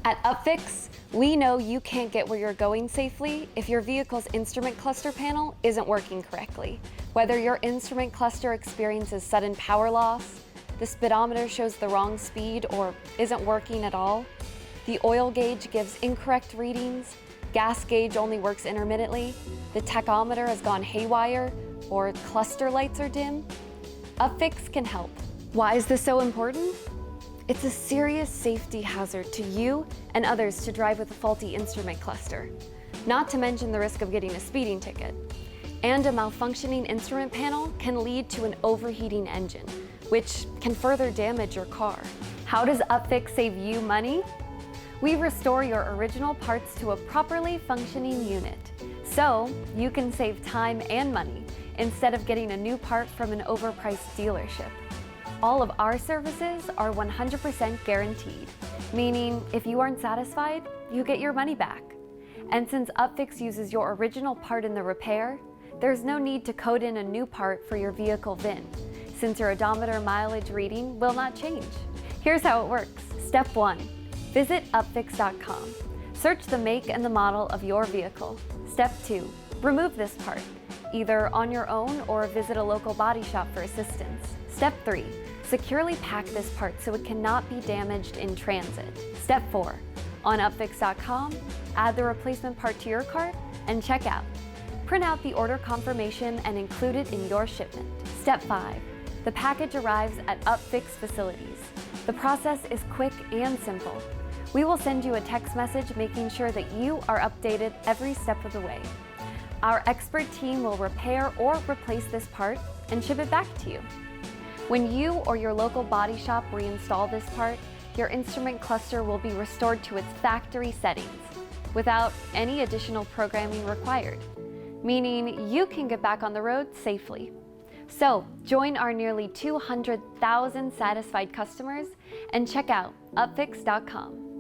At UpFix, we know you can't get where you're going safely if your vehicle's instrument cluster panel isn't working correctly. Whether your instrument cluster experiences sudden power loss, the speedometer shows the wrong speed or isn't working at all, the oil gauge gives incorrect readings, gas gauge only works intermittently, the tachometer has gone haywire, or cluster lights are dim, UpFix can help. Why is this so important? It's a serious safety hazard to you and others to drive with a faulty instrument cluster, not to mention the risk of getting a speeding ticket. And a malfunctioning instrument panel can lead to an overheating engine, which can further damage your car. How does UpFix save you money? We restore your original parts to a properly functioning unit, so you can save time and money instead of getting a new part from an overpriced dealership. All of our services are 100% guaranteed, meaning if you aren't satisfied, you get your money back. And since UpFix uses your original part in the repair, there's no need to code in a new part for your vehicle VIN, since your odometer mileage reading will not change. Here's how it works. Step 1. Visit UpFix.com. Search the make and the model of your vehicle. Step 2. Remove this part, either on your own or visit a local body shop for assistance. Step 3. Securely pack this part so it cannot be damaged in transit. Step 4. On UpFix.com, add the replacement part to your cart and check out. Print out the order confirmation and include it in your shipment. Step 5. The package arrives at UpFix facilities. The process is quick and simple. We will send you a text message making sure that you are updated every step of the way. Our expert team will repair or replace this part and ship it back to you. When you or your local body shop reinstall this part, your instrument cluster will be restored to its factory settings without any additional programming required, meaning you can get back on the road safely. So join our nearly 200,000 satisfied customers and check out UpFix.com.